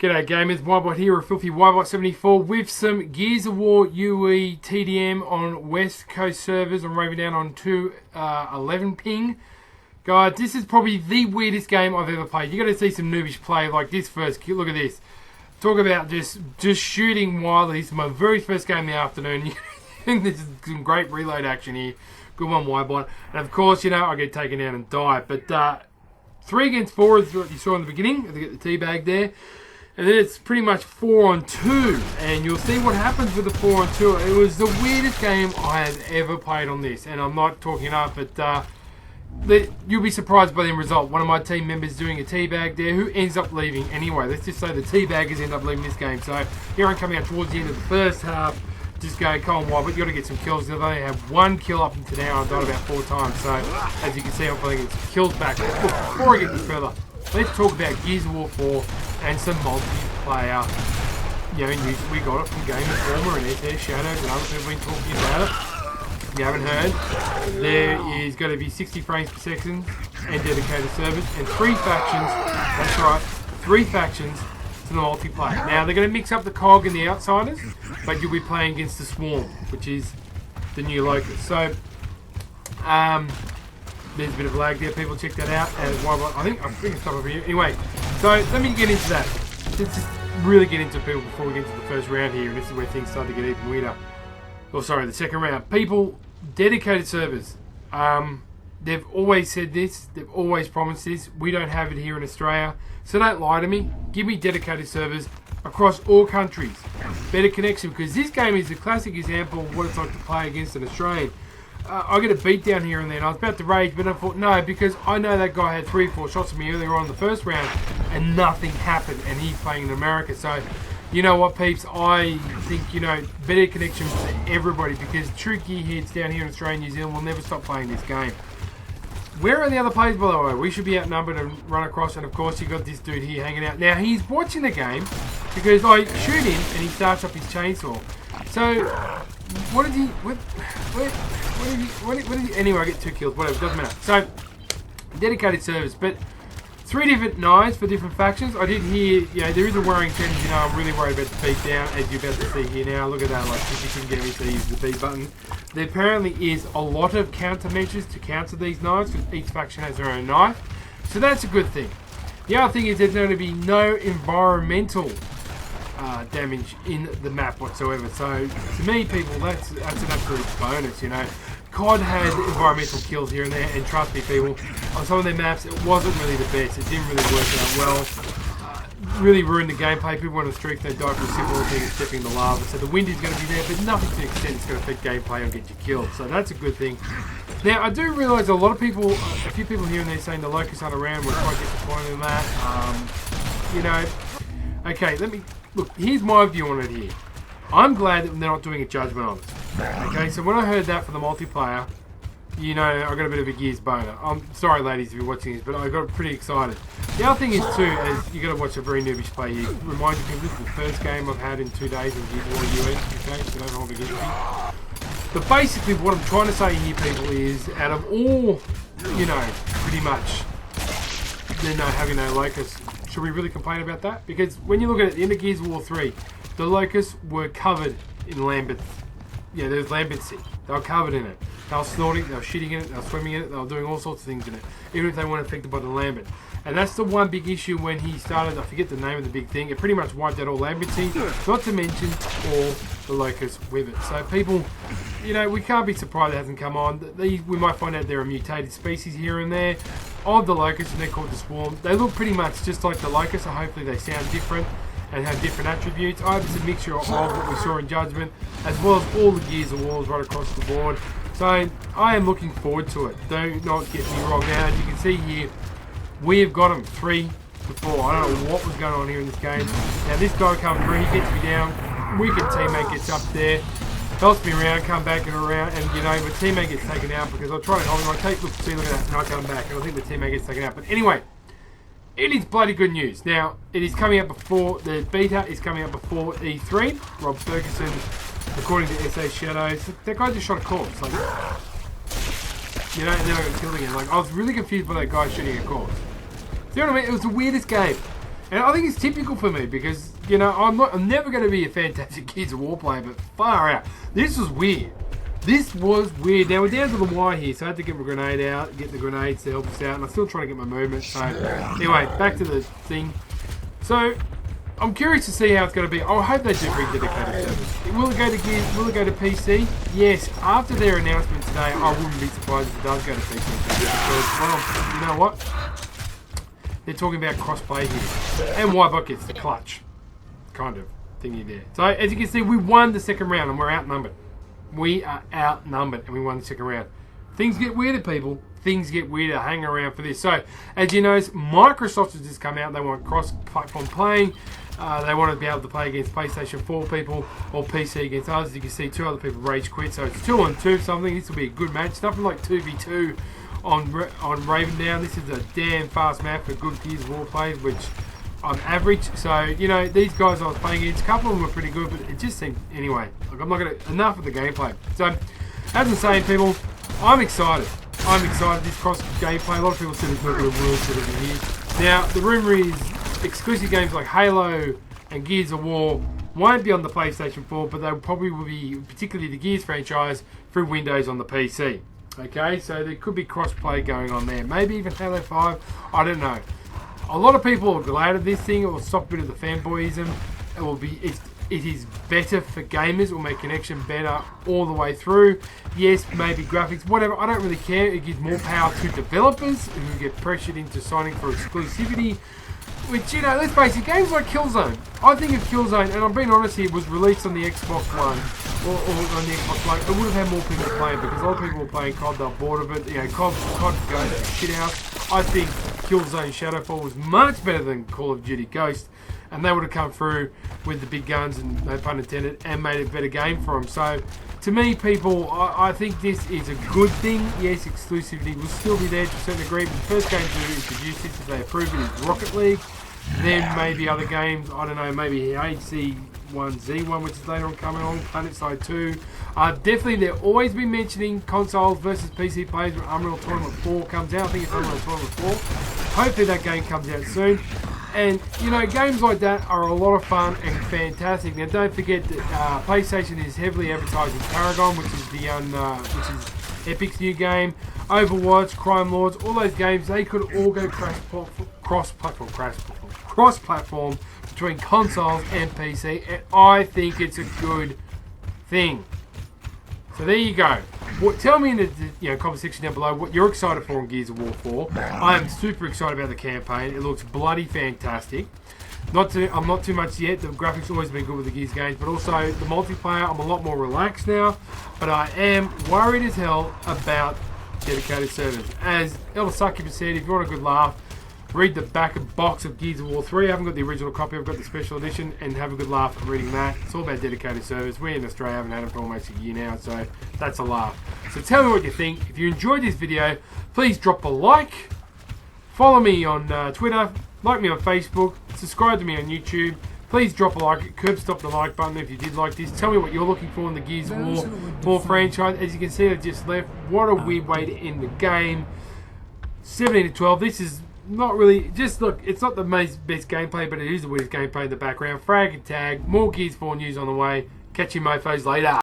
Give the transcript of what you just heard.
G'day gamers, Ybot here, a filthy Ybot74 with some Gears of War UE TDM on West Coast servers. I'm raving down on 211 ping. Guys, this is probably the weirdest game I've ever played. You got to see some noobish play like this first. Look at this. Talk about just shooting wildly. This is my very first game in the afternoon. This is some great reload action here. Good one, Ybot. And of course, you know, I get taken down and die. But 3 against 4 is what you saw in the beginning. I get the teabag there. And then it's pretty much 4 on 2. And you'll see what happens with the 4 on 2. It was the weirdest game I have ever played on this. And I'm not talking up, but you'll be surprised by the result. One of my team members doing a teabag there who ends up leaving anyway. Let's just say the teabaggers end up leaving this game. So here I'm coming out towards the end of the first half. Just going, come on, Ybot, you've got to get some kills. I've only had 1 kill up until now. I've died about 4 times. So as you can see, I'm playing it kills back. Look, before I get any further, let's talk about Gears of War 4 and some multiplayer. You know, news we got it from Game Informer and SS Shadows and others who've been talking about it. If you haven't heard, there is going to be 60 frames per second and dedicated servers and 3 factions. That's right, 3 factions to the multiplayer. Now they're going to mix up the COG and the Outsiders, but you'll be playing against the Swarm, which is the new Locust. So, there's a bit of lag there. People check that out. And I think it's stuff over here. Anyway, so let me get into that. Let's just really get into people before we get into the first round here. And this is where things start to get even weirder. Oh, sorry, the second round. People, dedicated servers. They've always said this. They've always promised this. We don't have it here in Australia. So don't lie to me. Give me dedicated servers across all countries. Better connection, because this game is a classic example of what it's like to play against an Australian. I get a beat down here and then. I was about to rage, but I thought, no, because I know that guy had 3 or 4 shots at me earlier on in the first round, and nothing happened, and he's playing in America. So, you know what, peeps? I think, you know, better connection for everybody, because true gearheads down here in Australia and New Zealand will never stop playing this game. Where are the other players, by the way? We should be outnumbered and run across, and of course, you got this dude here hanging out. Now, he's watching the game, because I shoot him, and he starts up his chainsaw. So, what did he... Anyway, I get 2 kills, whatever, doesn't matter. So, dedicated servers, but 3 different knives for different factions. I did hear, you know, there is a worrying trend, you know, I'm really worried about the beat down, as you're about to see here now. Look at that, like, if you can get me to use the B button. There apparently is a lot of countermeasures to counter these knives, because each faction has their own knife. So that's a good thing. The other thing is there's going to be no environmental damage in the map whatsoever. So to me, people, that's an absolute bonus, you know. COD had environmental kills here and there, and trust me, people, on some of their maps it wasn't really the best. It didn't really work out well. Really ruined the gameplay. People went on streaks, they died for a simple thing of stepping in the lava. So the wind is going to be there, but nothing to the extent it's going to affect gameplay or get you killed. So that's a good thing. Now I do realise a lot of people, a few people here and there saying the locusts aren't around. We're quite disappointed in that. You know, okay, let me look. Here's my view on it here. I'm glad that they're not doing a judgment on it. Okay, so when I heard that from the multiplayer, you know, I got a bit of a Gears boner. I'm sorry, ladies, if you're watching this, but I got pretty excited. The other thing is, too, is you got to watch a very noobish play here. Remind you, this is the first game I've had in 2 days in Gears of War US, okay, so don't hold against me. But basically, what I'm trying to say here, people, is out of all, you know, pretty much, they're not having no locusts. Should we really complain about that? Because when you look at it, the end of Gears of War 3, the locusts were covered in lambent. Yeah, there was lambency. They were covered in it. They were snorting, they were shitting in it, they were swimming in it, they were doing all sorts of things in it, even if they weren't affected by the lambent. And that's the one big issue when he started, I forget the name of the big thing, it pretty much wiped out all lambency, not to mention all the locusts with it. So people, you know, we can't be surprised it hasn't come on. We might find out there are mutated species here and there of the locusts, and they're called the Swarm. They look pretty much just like the locusts, so hopefully they sound different and have different attributes. I hope it's a mixture of what we saw in Judgment, as well as all the Gears of Wars right across the board. So I am looking forward to it. Do not get me wrong. Now, as you can see here, we have got them 3 to 4. I don't know what was going on here in this game. Now this guy comes through, he gets me down. Wicked teammate gets up there, helps me around, come back and around, and you know, the teammate gets taken out because I try to hold him. I take, look at that, and I come back, and I think the teammate gets taken out. But anyway, it is bloody good news. Now, it is coming out before, the beta is coming out before E3. Rob Ferguson, according to SA Shadows, that guy just shot a corpse. Like, you know, and then I got killed again. Like, I was really confused by that guy shooting a corpse. Do you know what I mean? It was the weirdest game. And I think it's typical for me because, you know, I'm never going to be a fantastic Gears of War player, but far out. This was weird. This was weird. Now we're down to the wire here, so I had to get my grenade out, get the grenades to help us out, and I'm still trying to get my movement. So anyway, back to the thing. So I'm curious to see how it's going to be. I hope they do bring dedicated servers. Will it go to Gears? Will it go to PC? Yes. After their announcement today, I wouldn't be surprised if it does go to PC. Because, well, you know what? They're talking about cross-play here. And Wybot gets the clutch kind of thingy there. So, as you can see, we won the second round and we're outnumbered. We are outnumbered and we won the second round. Things get weirder, people. Things get weirder. Hang around for this. So, as you know, Microsoft has just come out. They want cross-platform playing. They want to be able to play against PlayStation 4 people or PC against others. As you can see, 2 other people rage quit. So, it's 2-on-2 something. This will be a good match. Nothing like 2v2 on Raven Down. This is a damn fast map for good Gears of War players, which I'm average. So, you know, these guys I was playing against, a couple of them were pretty good, but it just seemed, anyway, like I'm not going to, enough of the gameplay. So, as I'm saying, people, I'm excited. I'm excited. This cross gameplay, a lot of people said it's not going to work sort of here. Now, the rumour is exclusive games like Halo and Gears of War won't be on the PlayStation 4, but they probably will be, particularly the Gears franchise, through Windows on the PC. Okay, so there could be cross-play going on there. Maybe even Halo 5, I don't know. A lot of people are glad of this thing. It will stop a bit of the fanboyism. It is better for gamers. It will make connection better all the way through. Yes, maybe graphics, whatever. I don't really care. It gives more power to developers who get pressured into signing for exclusivity. Which, you know, let's face it, games like Killzone. I think if Killzone, and I'm being honest here, was released on the Xbox One, or on the Xbox One, it would have had more people playing, because a lot of people were playing COD, they're bored of it. You know, COD goes to shit house. I think Killzone Shadowfall was much better than Call of Duty Ghost, and they would have come through with the big guns, and no pun intended, and made a better game for them. So, to me, people, I think this is a good thing. Yes, exclusivity will still be there to a certain degree, but the first game to introduce this, if they approve it, is Rocket League. Then maybe other games, I don't know, maybe HC1Z1, which is later on coming on, PlanetSide 2. Definitely, they'll always be mentioning consoles versus PC players when Unreal Tournament 4 comes out. I think it's Unreal Tournament 4. Hopefully that game comes out soon. And, you know, games like that are a lot of fun and fantastic. Now, don't forget that PlayStation is heavily advertising Paragon, which is Epic's new game. Overwatch, Crime Lords, all those games, they could all go cross-platform between consoles and PC, and I think it's a good thing. So there you go. Tell me in the comment section down below what you're excited for on Gears of War 4. I am super excited about the campaign. It looks bloody fantastic. I'm not too much yet. The graphics always been good with the Gears games, but also the multiplayer, I'm a lot more relaxed now. But I am worried as hell about dedicated servers. As El Succubus said, if you want a good laugh, read the back of box of Gears of War 3. I haven't got the original copy, I've got the special edition, and have a good laugh reading that. It's all about dedicated servers. We in Australia haven't had them for almost a year now, so that's a laugh. So tell me what you think. If you enjoyed this video, please drop a like. Follow me on Twitter, like me on Facebook, subscribe to me on YouTube. Please drop a like, curb stop the like button if you did like this. Tell me what you're looking for in the Gears of War 4 franchise. As you can see, I just left. What a weird way to end the game. 17-12. This is not really, just look, it's not the best gameplay, but it is the weirdest gameplay in the background. Frag and tag, more Gears 4 news on the way. Catch you mofos later.